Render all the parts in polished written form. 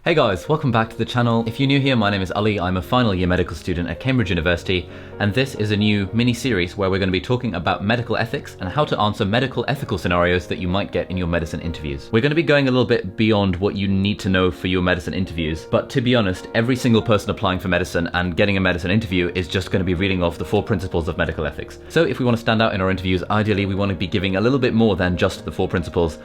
Hey guys, welcome back to the channel. If you're new here, my name is Ali. I'm a final year medical student at Cambridge University, and this is a new mini-series where we're going to be talking about medical ethics and how to answer medical ethical scenarios that you might get in your medicine interviews. We're going to be going a little bit beyond what you need to know for your medicine interviews, but to be honest, every single person applying for medicine and getting a medicine interview is just going to be reading off the 4 principles of medical ethics. So if we want to stand out in our interviews, ideally we want to be giving a little bit more than just the 4 principles.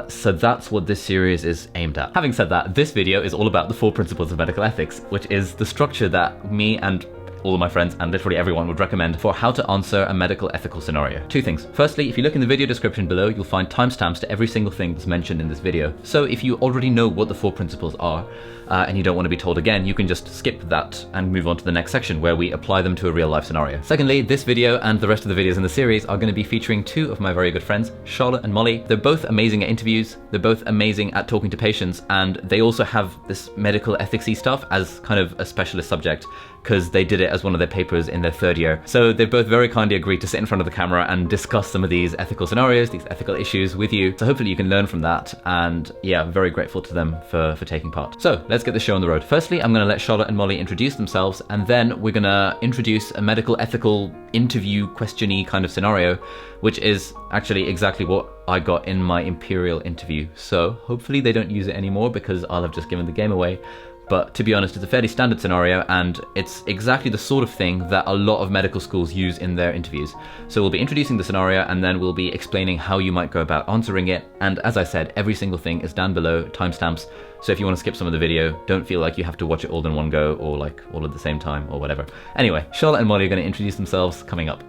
So that's what this series is aimed at. Having said that, this video is all about the 4 principles of medical ethics, which is the structure that me and all of my friends and literally everyone would recommend for how to answer a medical ethical scenario. 2 things. Firstly, if you look in the video description below, you'll find timestamps to every single thing that's mentioned in this video. So if you already know what the 4 principles are, and you don't want to be told again, you can just skip that and move on to the next section where we apply them to a real life scenario. Secondly, this video and the rest of the videos in the series are going to be featuring 2 of my very good friends, Charlotte and Molly. They're both amazing at interviews, they're both amazing at talking to patients, and they also have this medical ethicsy stuff as kind of a specialist subject because they did it as one of their papers in their 3rd year. So they've both very kindly agreed to sit in front of the camera and discuss some of these ethical scenarios, these ethical issues with you. So hopefully you can learn from that, and yeah, I'm very grateful to them for taking part. So let's get the show on the road. Firstly, I'm going to let Charlotte and Molly introduce themselves, and then we're going to introduce a medical ethical interview question-y kind of scenario, which is actually exactly what I got in my Imperial interview. So hopefully they don't use it anymore because I'll have just given the game away. But to be honest, it's a fairly standard scenario, and it's exactly the sort of thing that a lot of medical schools use in their interviews. So we'll be introducing the scenario, and then we'll be explaining how you might go about answering it. And as I said, every single thing is down below, timestamps. So if you want to skip some of the video, don't feel like you have to watch it all in one go or like all at the same time or whatever. Anyway, Charlotte and Molly are going to introduce themselves coming up.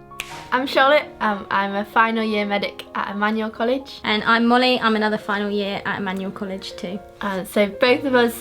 I'm Charlotte, I'm a final year medic at Emmanuel College. And I'm Molly, I'm another final year at Emmanuel College too. So both of us,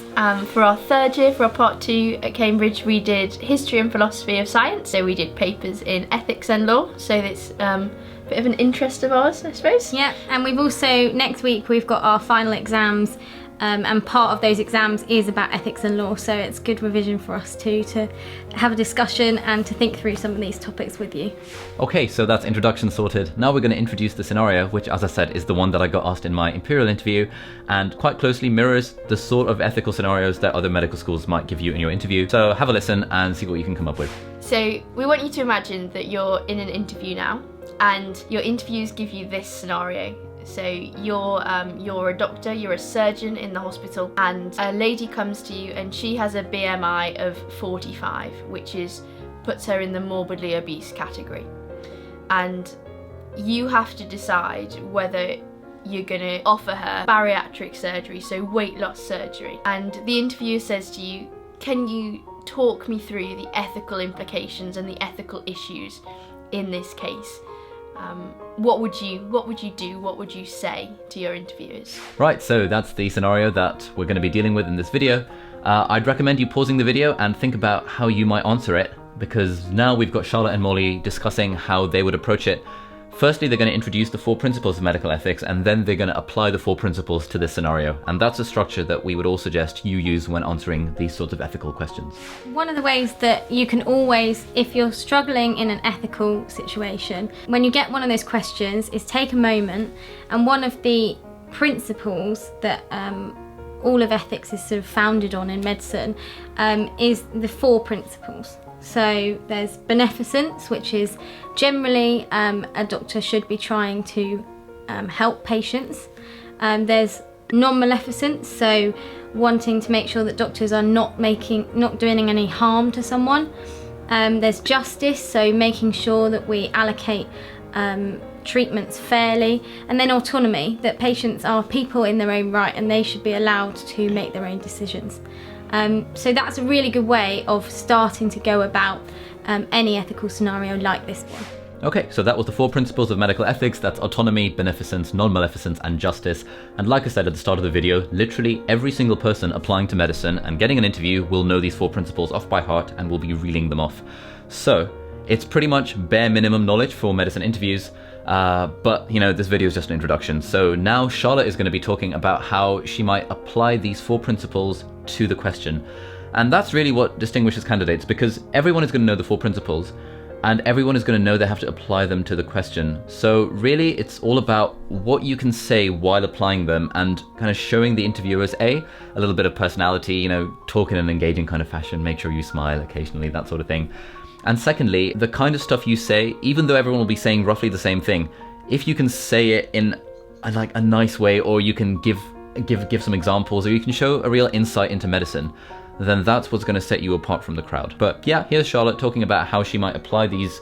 for our 3rd year, for our part 2 at Cambridge, we did history and philosophy of science. So we did papers in ethics and law, so it's a bit of an interest of ours, I suppose. Yeah, and we've also, next week we've got our final exams, and part of those exams is about ethics and law, so it's good revision for us too, to have a discussion and to think through some of these topics with you. Okay, so that's introduction sorted. Now we're going to introduce the scenario, which, as I said, is the one that I got asked in my Imperial interview and quite closely mirrors the sort of ethical scenarios that other medical schools might give you in your interview. So have a listen and see what you can come up with. So we want you to imagine that you're in an interview now, and your interviews give you this scenario. So you're a doctor, you're a surgeon in the hospital, and a lady comes to you and she has a BMI of 45, which puts her in the morbidly obese category. And you have to decide whether you're going to offer her bariatric surgery, so weight loss surgery. And the interviewer says to you, can you talk me through the ethical implications and the ethical issues in this case? What would you do? What would you say to your interviewers? Right, so that's the scenario that we're going to be dealing with in this video. I'd recommend you pausing the video and think about how you might answer it, because now we've got Charlotte and Molly discussing how they would approach it. Firstly, they're going to introduce the 4 principles of medical ethics, and then they're going to apply the 4 principles to this scenario. And that's a structure that we would all suggest you use when answering these sorts of ethical questions. One of the ways that you can always, if you're struggling in an ethical situation, when you get one of those questions, is take a moment, and one of the principles that all of ethics is sort of founded on in medicine is the 4 principles. So there's beneficence, which is generally a doctor should be trying to help patients. There's non-maleficence, so wanting to make sure that doctors are not doing any harm to someone. There's justice, so making sure that we allocate treatments fairly. And then autonomy, that patients are people in their own right and they should be allowed to make their own decisions. So that's a really good way of starting to go about any ethical scenario like this one. Okay, so that was the 4 principles of medical ethics. That's autonomy, beneficence, non-maleficence, and justice. And like I said at the start of the video, literally every single person applying to medicine and getting an interview will know these 4 principles off by heart and will be reeling them off. So it's pretty much bare minimum knowledge for medicine interviews. But you know, this video is just an introduction. So now Charlotte is going to be talking about how she might apply these 4 principles to the question. And that's really what distinguishes candidates, because everyone is going to know the 4 principles, and everyone is going to know they have to apply them to the question. So really, it's all about what you can say while applying them and kind of showing the interviewers a little bit of personality, you know, talk in an engaging kind of fashion, make sure you smile occasionally, that sort of thing. And secondly, the kind of stuff you say, even though everyone will be saying roughly the same thing, if you can say it in a nice way, or you can give some examples, or you can show a real insight into medicine, then that's what's going to set you apart from the crowd. But yeah, here's Charlotte talking about how she might apply these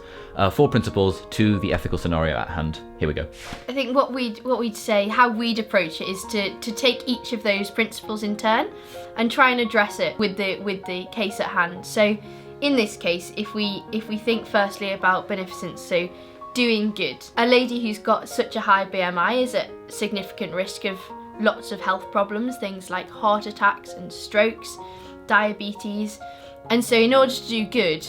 4 principles to the ethical scenario at hand. Here we go. I think what we'd say, how we'd approach it, is to take each of those principles in turn and try and address it with the case at hand. So in this case, if we think firstly about beneficence, so doing good. A lady who's got such a high BMI is at significant risk of lots of health problems, things like heart attacks and strokes, diabetes, and so in order to do good,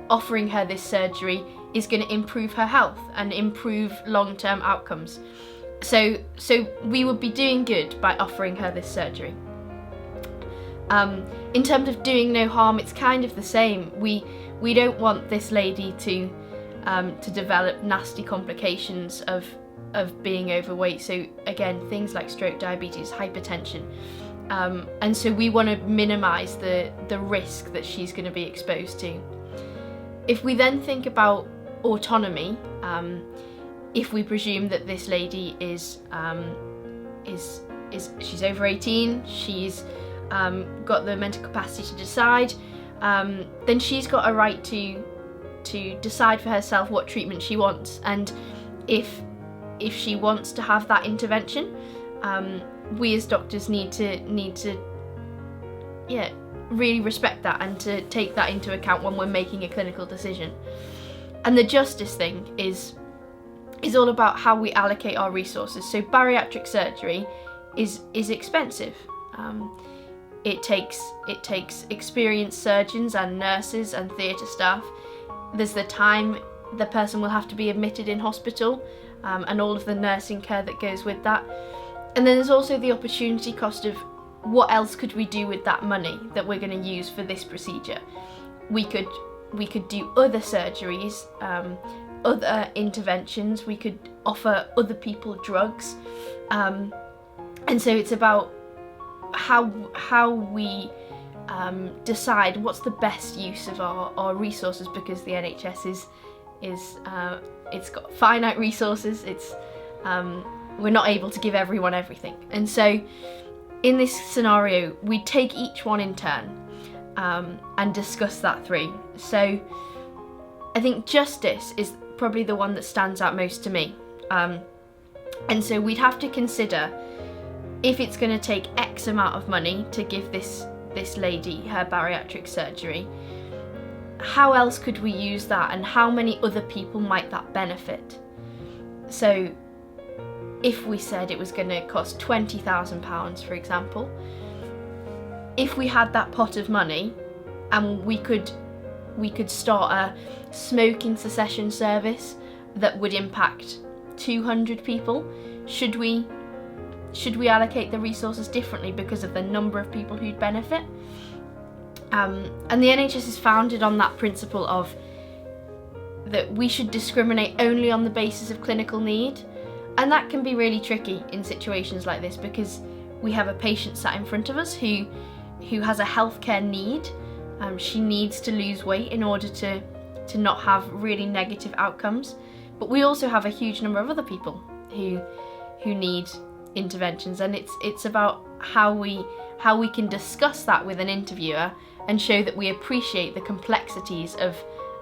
offering her this surgery is going to improve her health and improve long-term outcomes. So we would be doing good by offering her this surgery. In terms of doing no harm, it's kind of the same. We don't want this lady to develop nasty complications of being overweight. So again, things like stroke, diabetes, hypertension. And so we want to minimise the risk that she's going to be exposed to. If we then think about autonomy, if we presume that this lady is she's over 18, she's got the mental capacity to decide, then she's got a right to decide for herself what treatment she wants. And if she wants to have that intervention, we as doctors need to really respect that and to take that into account when we're making a clinical decision. And the justice thing is all about how we allocate our resources. So bariatric surgery is expensive. It takes experienced surgeons and nurses and theatre staff. There's the time the person will have to be admitted in hospital, and all of the nursing care that goes with that. And then there's also the opportunity cost of what else could we do with that money that we're going to use for this procedure. We could do other surgeries, other interventions, we could offer other people drugs. And so it's about how we decide what's the best use of our resources, because the NHS it's got finite resources. We're not able to give everyone everything, and so in this scenario we take each one in turn and discuss that through. So I think justice is probably the one that stands out most to me, and so we'd have to consider, if it's going to take X amount of money to give this lady her bariatric surgery, how else could we use that, and how many other people might that benefit? So if we said it was going to cost £20,000, for example, if we had that pot of money and we could start a smoking cessation service that would impact 200 people, should we allocate the resources differently because of the number of people who'd benefit? And the NHS is founded on that principle of that we should discriminate only on the basis of clinical need, and that can be really tricky in situations like this, because we have a patient sat in front of us who has a healthcare need. She needs to lose weight in order to not have really negative outcomes, but we also have a huge number of other people who need interventions, and it's about how we can discuss that with an interviewer and show that we appreciate the complexities of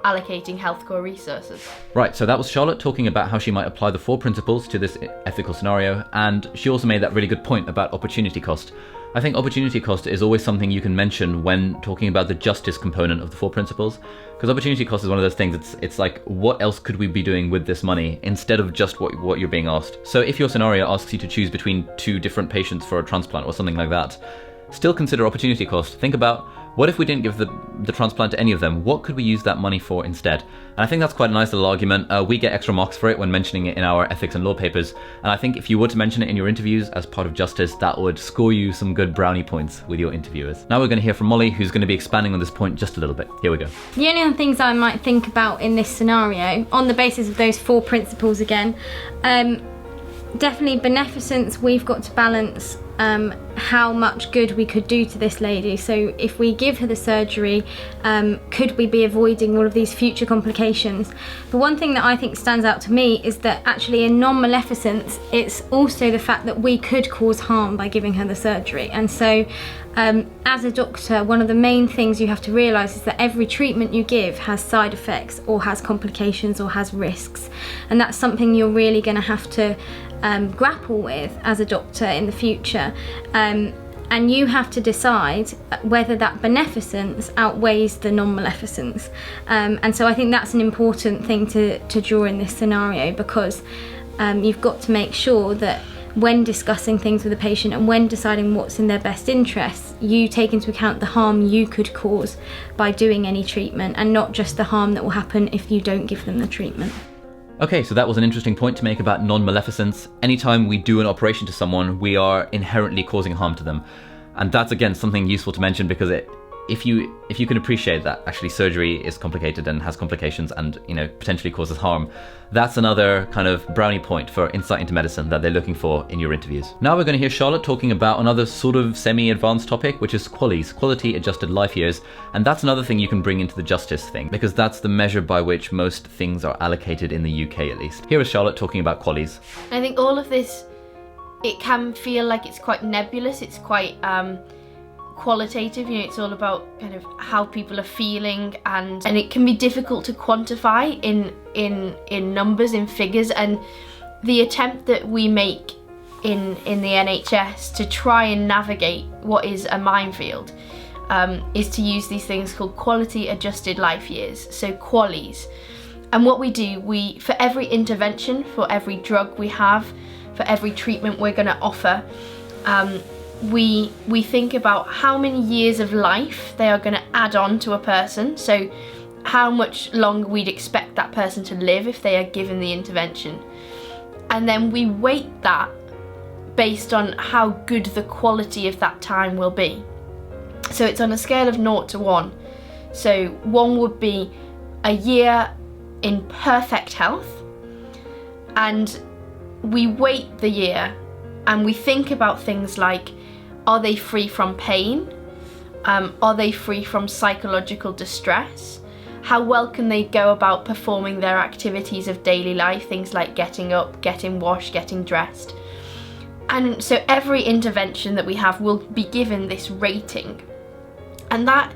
allocating healthcare resources. Right, so that was Charlotte talking about how she might apply the 4 principles to this ethical scenario, and she also made that really good point about opportunity cost. I think opportunity cost is always something you can mention when talking about the justice component of the 4 principles, because opportunity cost is one of those things, it's like, what else could we be doing with this money instead of just what you're being asked. So if your scenario asks you to choose between 2 different patients for a transplant or something like that, still consider opportunity cost. Think about What if we didn't give the transplant to any of them? What could we use that money for instead? And I think that's quite a nice little argument. We get extra marks for it when mentioning it in our ethics and law papers. And I think if you were to mention it in your interviews as part of justice, that would score you some good brownie points with your interviewers. Now we're going to hear from Molly, who's going to be expanding on this point just a little bit. Here we go. The only other things I might think about in this scenario, on the basis of those 4 principles again, definitely beneficence, we've got to balance how much good we could do to this lady. So if we give her the surgery, could we be avoiding all of these future complications? The one thing that I think stands out to me is that actually in non-maleficence, it's also the fact that we could cause harm by giving her the surgery. And so as a doctor, one of the main things you have to realise is that every treatment you give has side effects or has complications or has risks. And that's something you're really going to have to grapple with as a doctor in the future, and you have to decide whether that beneficence outweighs the non-maleficence, and so I think that's an important thing to draw in this scenario, because you've got to make sure that when discussing things with a patient and when deciding what's in their best interests, you take into account the harm you could cause by doing any treatment, and not just the harm that will happen if you don't give them the treatment. Okay, so that was an interesting point to make about non-maleficence. Anytime we do an operation to someone, we are inherently causing harm to them. And that's, again, something useful to mention, because if you can appreciate that actually surgery is complicated and has complications and, you know, potentially causes harm, that's another kind of brownie point for insight into medicine that they're looking for in your interviews. Now we're going to hear Charlotte talking about another sort of semi-advanced topic, which is QALYs, quality adjusted life years. And that's another thing you can bring into the justice thing, because that's the measure by which most things are allocated in the UK, at least. Here is Charlotte talking about QALYs. I think all of this, it can feel like it's quite nebulous, it's quite qualitative, you know, it's all about kind of how people are feeling, and it can be difficult to quantify in numbers, in figures. And the attempt that we make in the NHS to try and navigate what is a minefield is to use these things called quality adjusted life years, so QALYs. And what we do, for every intervention, for every drug we have, for every treatment we're going to offer, we think about how many years of life they are going to add on to a person, so how much longer we'd expect that person to live if they are given the intervention. And then we weight that based on how good the quality of that time will be. So it's on a scale of 0 to 1. So 1 would be a year in perfect health, and we weight the year and we think about things like, are they free from pain? Are they free from psychological distress? How well can they go about performing their activities of daily life, things like getting up, getting washed, getting dressed? And so every intervention that we have will be given this rating. And that,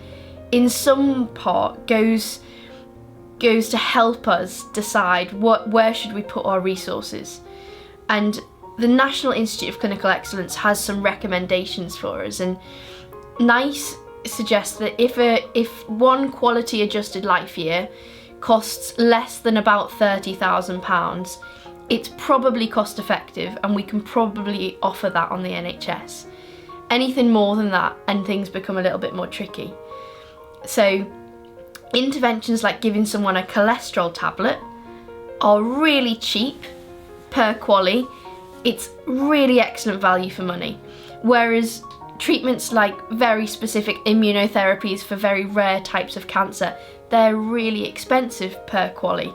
in some part, goes to help us decide where should we put our resources. And the National Institute of Clinical Excellence has some recommendations for us, and NICE suggests that if one quality adjusted life year costs less than about £30,000, it's probably cost effective, and we can probably offer that on the NHS. Anything more than that and things become a little bit more tricky. So interventions like giving someone a cholesterol tablet are really cheap per QALY. It's really excellent value for money. Whereas treatments like very specific immunotherapies for very rare types of cancer, they're really expensive per QALY.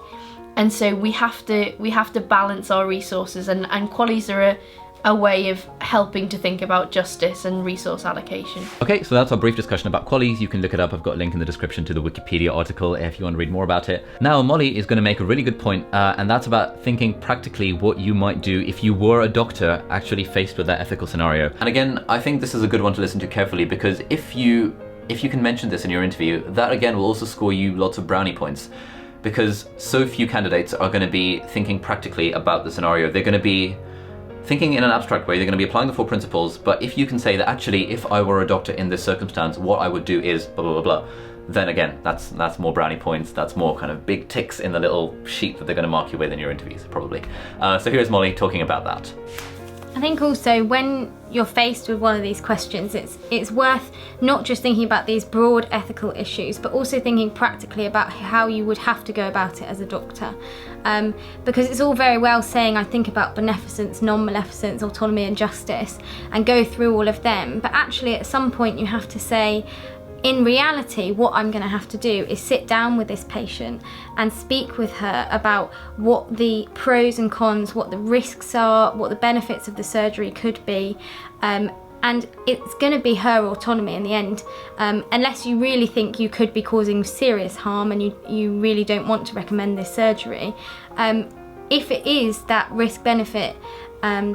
And so we have to balance our resources, and QALYs are a way of helping to think about justice and resource allocation. Okay, so that's our brief discussion about QALYs. You can look it up. I've got a link in the description to the Wikipedia article if you want to read more about it. Now, Molly is going to make a really good point, and that's about thinking practically what you might do if you were a doctor actually faced with that ethical scenario. And again, I think this is a good one to listen to carefully, because if you can mention this in your interview, that again will also score you lots of brownie points, because so few candidates are going to be thinking practically about the scenario. They're going to be thinking in an abstract way, they're going to be applying the 4 principles, but if you can say that actually, if I were a doctor in this circumstance, what I would do is blah, blah, blah, blah, then again, that's more brownie points, that's more kind of big ticks in the little sheet that they're going to mark you with in your interviews, probably. So here's Molly talking about that. I think also when you're faced with one of these questions, it's worth not just thinking about these broad ethical issues, but also thinking practically about how you would have to go about it as a doctor. Because it's all very well saying I think about beneficence, non-maleficence, autonomy and justice, and go through all of them, but actually at some point you have to say, in reality, what I'm going to have to do is sit down with this patient and speak with her about what the pros and cons, what the risks are, what the benefits of the surgery could be. And it's going to be her autonomy in the end, unless you really think you could be causing serious harm and you really don't want to recommend this surgery. If it is that risk-benefit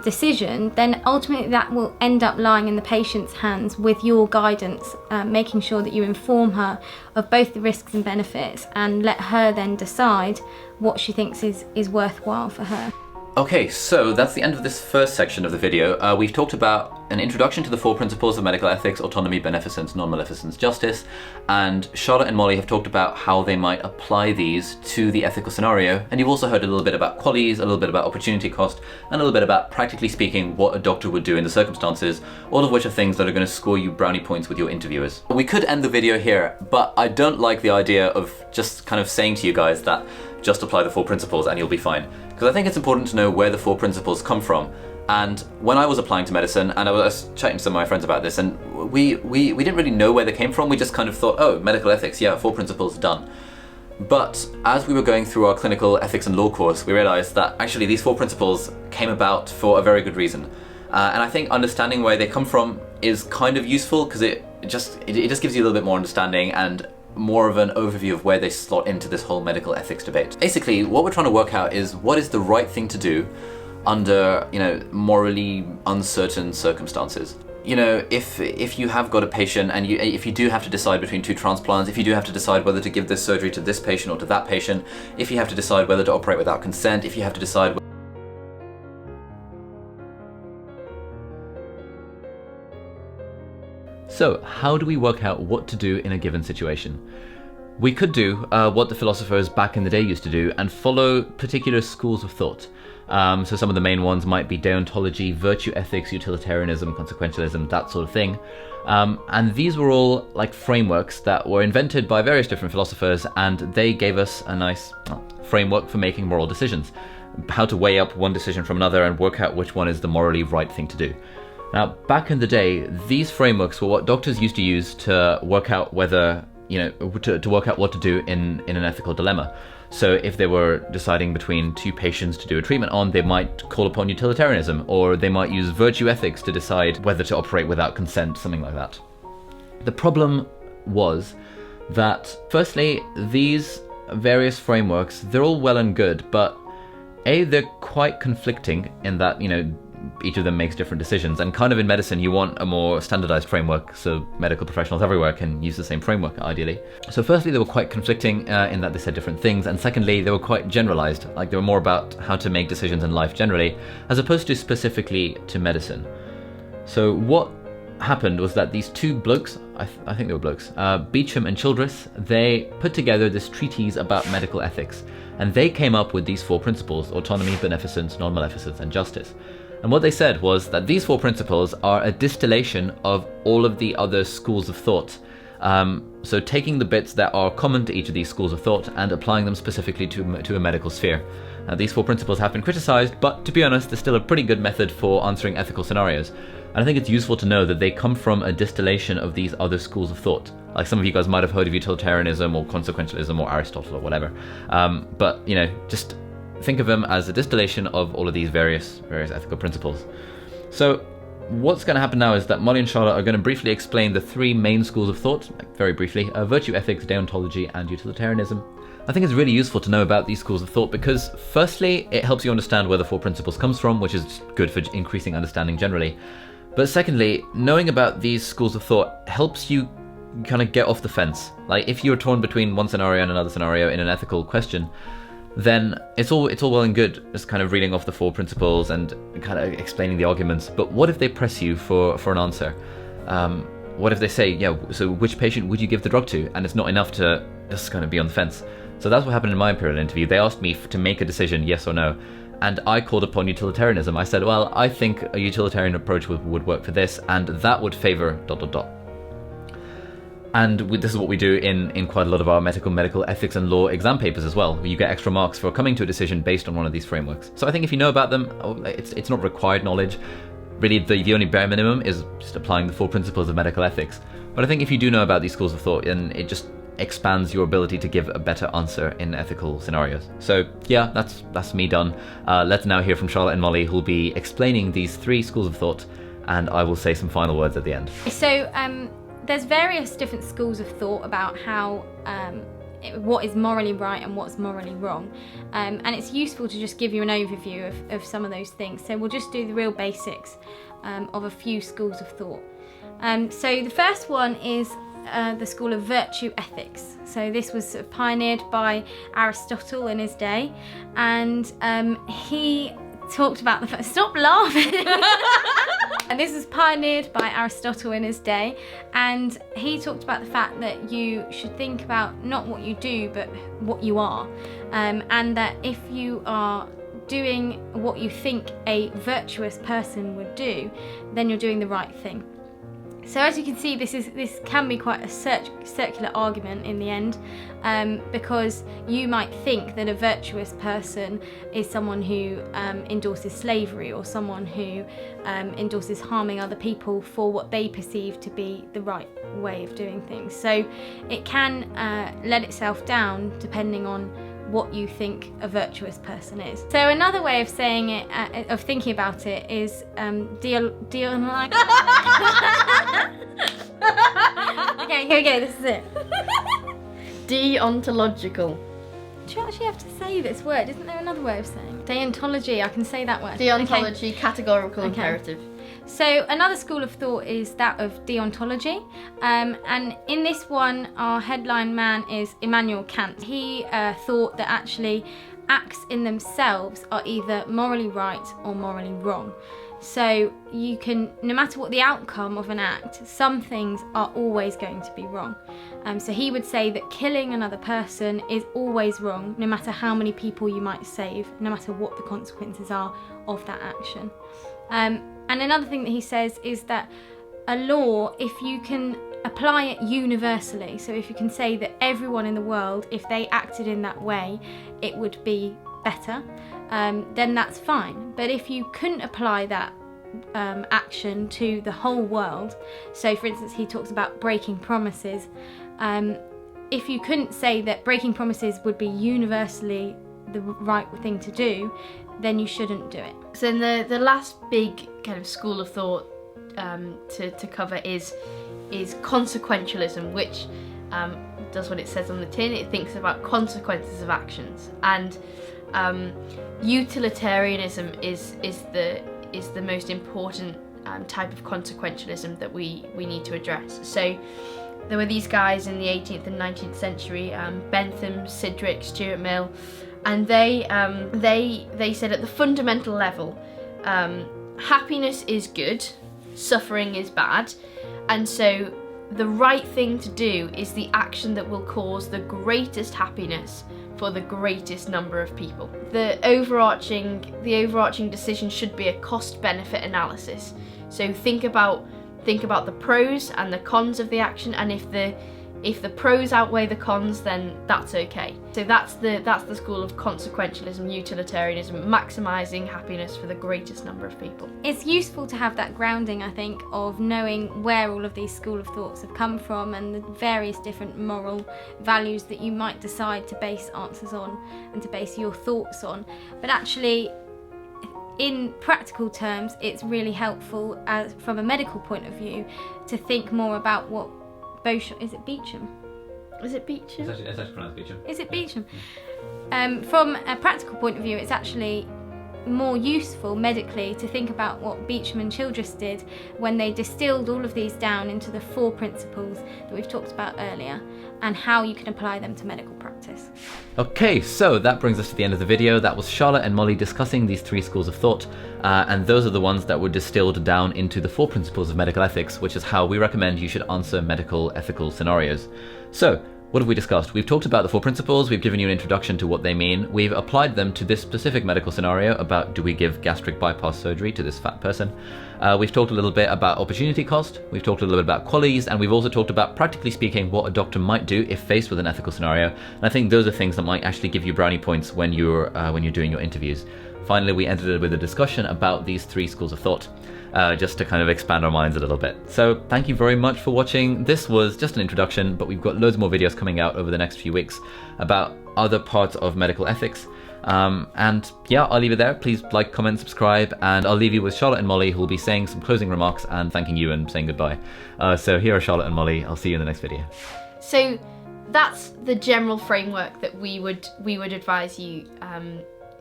decision, then ultimately that will end up lying in the patient's hands with your guidance, making sure that you inform her of both the risks and benefits and let her then decide what she thinks is worthwhile for her. Okay, so that's the end of this first section of the video. We've talked about an introduction to the 4 principles of medical ethics: autonomy, beneficence, non-maleficence, justice, and Charlotte and Molly have talked about how they might apply these to the ethical scenario, and you've also heard a little bit about qualities, a little bit about opportunity cost, and a little bit about, practically speaking, what a doctor would do in the circumstances, all of which are things that are going to score you brownie points with your interviewers. We could end the video here, but I don't like the idea of just kind of saying to you guys that just apply the 4 principles and you'll be fine. Because I think it's important to know where the 4 principles come from. And when I was applying to medicine, and I was chatting to some of my friends about this, and we didn't really know where they came from. We just kind of thought, oh, medical ethics, yeah, 4 principles, done. But as we were going through our clinical ethics and law course, we realized that actually these 4 principles came about for a very good reason. And I think understanding where they come from is kind of useful, because it just gives you a little bit more understanding and more of an overview of where they slot into this whole medical ethics debate. Basically, what we're trying to work out is what is the right thing to do under, morally uncertain circumstances. If you have got a patient and if you do have to decide between 2 transplants, if you do have to decide whether to give this surgery to this patient or to that patient, if you have to decide whether to operate without consent, if you have to decide. So, how do we work out what to do in a given situation? We could do what the philosophers back in the day used to do and follow particular schools of thought. So some of the main ones might be deontology, virtue ethics, utilitarianism, consequentialism, that sort of thing. And these were all like frameworks that were invented by various different philosophers, and they gave us a nice framework for making moral decisions. How to weigh up one decision from another and work out which one is the morally right thing to do. Now, back in the day, these frameworks were what doctors used to use to work out whether, to work out what to do in an ethical dilemma. So if they were deciding between 2 patients to do a treatment on, they might call upon utilitarianism, or they might use virtue ethics to decide whether to operate without consent, something like that. The problem was that, firstly, these various frameworks, they're all well and good, but A, they're quite conflicting in that, each of them makes different decisions, and kind of in medicine you want a more standardized framework so medical professionals everywhere can use the same framework ideally. So firstly, they were quite conflicting in that they said different things, and secondly, they were quite generalized, like they were more about how to make decisions in life generally as opposed to specifically to medicine. So what happened was that these 2 blokes, I think they were blokes, Beecham and Childress, they put together this treatise about medical ethics, and they came up with these 4 principles: autonomy, beneficence, non-maleficence and justice. And what they said was that these 4 principles are a distillation of all of the other schools of thought. So taking the bits that are common to each of these schools of thought and applying them specifically to a medical sphere. Now, these 4 principles have been criticized, but to be honest, they're still a pretty good method for answering ethical scenarios. And I think it's useful to know that they come from a distillation of these other schools of thought. Like some of you guys might have heard of utilitarianism or consequentialism or Aristotle or whatever. But, just think of them as a distillation of all of these various ethical principles. So what's going to happen now is that Molly and Charlotte are going to briefly explain the 3 main schools of thought, very briefly: virtue ethics, deontology and utilitarianism. I think it's really useful to know about these schools of thought because firstly, it helps you understand where the 4 principles comes from, which is good for increasing understanding generally. But secondly, knowing about these schools of thought helps you kind of get off the fence. Like if you're torn between one scenario and another scenario in an ethical question, then it's all well and good just kind of reading off the 4 principles and kind of explaining the arguments. But what if they press you for an answer? What if they say, yeah, so which patient would you give the drug to? And it's not enough to just kind of be on the fence. So that's what happened in my imperial interview. They asked me to make a decision, yes or no. and I called upon utilitarianism. I said, well, I think a utilitarian approach would work for this, and that would favor ... And this is what we do in quite a lot of our medical ethics and law exam papers as well. You get extra marks for coming to a decision based on one of these frameworks. So I think if you know about them, it's not required knowledge. Really, the only bare minimum is just applying the 4 principles of medical ethics. But I think if you do know about these schools of thought, then it just expands your ability to give a better answer in ethical scenarios. So yeah, that's me done. Let's now hear from Charlotte and Molly, who'll be explaining these 3 schools of thought, and I will say some final words at the end. So there's various different schools of thought about how what is morally right and what's morally wrong, and it's useful to just give you an overview of some of those things. So we'll just do the real basics of a few schools of thought. So the first one is the school of virtue ethics. So this was sort of pioneered by Aristotle in his day, and he talked about the fact... Stop laughing! And this was pioneered by Aristotle in his day, and he talked about the fact that you should think about not what you do, but what you are, and that if you are doing what you think a virtuous person would do, then you're doing the right thing. So as you can see, this can be quite a circular argument in the end, because you might think that a virtuous person is someone who endorses slavery, or someone who endorses harming other people for what they perceive to be the right way of doing things. So it can let itself down depending on what you think a virtuous person is. So another way of saying it, of thinking about it, is Okay, here we go, this is it. Deontological. Do you actually have to say this word? Isn't there another way of saying it? Deontology, I can say that word. Deontology, Okay. categorical Okay. imperative. So another school of thought is that of deontology, and in this one our headline man is Immanuel Kant. He thought that actually acts in themselves are either morally right or morally wrong. So you can, no matter what the outcome of an act, some things are always going to be wrong. So he would say that killing another person is always wrong, no matter how many people you might save, no matter what the consequences are of that action. And another thing that he says is that a law, if you can apply it universally, so if you can say that everyone in the world, if they acted in that way, it would be better, then that's fine. But if you couldn't apply that action to the whole world, so for instance he talks about breaking promises, if you couldn't say that breaking promises would be universally the right thing to do, then you shouldn't do it. So then the last big kind of school of thought to cover is consequentialism, which does what it says on the tin. It thinks about consequences of actions, and utilitarianism is the most important type of consequentialism that we need to address. So there were these guys in the 18th and 19th century, Bentham, Sidgwick, Stuart Mill, and they said at the fundamental level, happiness is good, suffering is bad, and so the right thing to do is the action that will cause the greatest happiness for the greatest number of people. The overarching decision should be a cost-benefit analysis. So think about the pros and the cons of the action, and if the pros outweigh the cons, then that's okay. So that's the school of consequentialism, utilitarianism, maximising happiness for the greatest number of people. It's useful to have that grounding, I think, of knowing where all of these school of thoughts have come from and the various different moral values that you might decide to base answers on and to base your thoughts on. But actually, in practical terms, it's really helpful from a medical point of view to think more about what Is it Beecham? Is it Beecham? It's actually pronounced Beecham. Is it Beecham? From a practical point of view, it's actually more useful medically to think about what Beecham and Childress did when they distilled all of these down into the 4 principles that we've talked about earlier, and how you can apply them to medical practice. Okay, so that brings us to the end of the video. That was Charlotte and Molly discussing these 3 schools of thought, and those are the ones that were distilled down into the 4 principles of medical ethics, which is how we recommend you should answer medical ethical scenarios. So, What have we discussed? We've talked about the 4 principles, we've given you an introduction to what they mean, we've applied them to this specific medical scenario about do we give gastric bypass surgery to this fat person. We've talked a little bit about opportunity cost, we've talked a little bit about QALYs, and we've also talked about, practically speaking, what a doctor might do if faced with an ethical scenario. And I think those are things that might actually give you brownie points when you're doing your interviews. Finally, we ended it with a discussion about these 3 schools of thought. Just to kind of expand our minds a little bit. So thank you very much for watching. This was just an introduction, but we've got loads more videos coming out over the next few weeks about other parts of medical ethics. And yeah, I'll leave it there. Please like, comment, subscribe, and I'll leave you with Charlotte and Molly, who will be saying some closing remarks and thanking you and saying goodbye. So here are Charlotte and Molly. I'll see you in the next video. So that's the general framework that we would advise you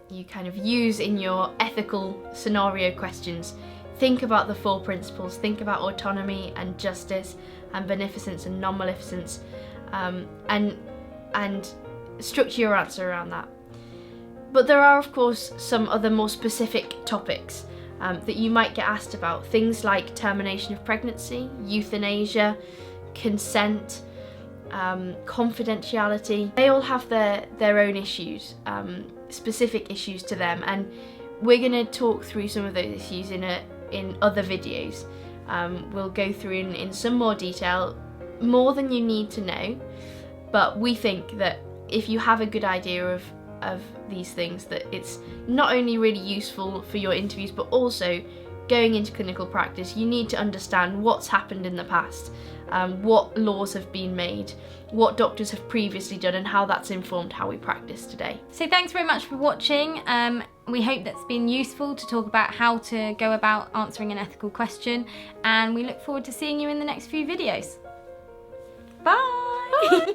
you kind of use in your ethical scenario questions. Think about the 4 principles, think about autonomy and justice and beneficence and non-maleficence, and structure your answer around that. But there are, of course, some other more specific topics that you might get asked about. Things like termination of pregnancy, euthanasia, consent, confidentiality. They all have their own issues, specific issues to them, and we're going to talk through some of those issues in other videos. We'll go through in some more detail, more than you need to know, but we think that if you have a good idea of these things, that it's not only really useful for your interviews, but also going into clinical practice, you need to understand what's happened in the past, what laws have been made, what doctors have previously done, and how that's informed how we practice today. So thanks very much for watching. We hope that's been useful to talk about how to go about answering an ethical question, and we look forward to seeing you in the next few videos. Bye!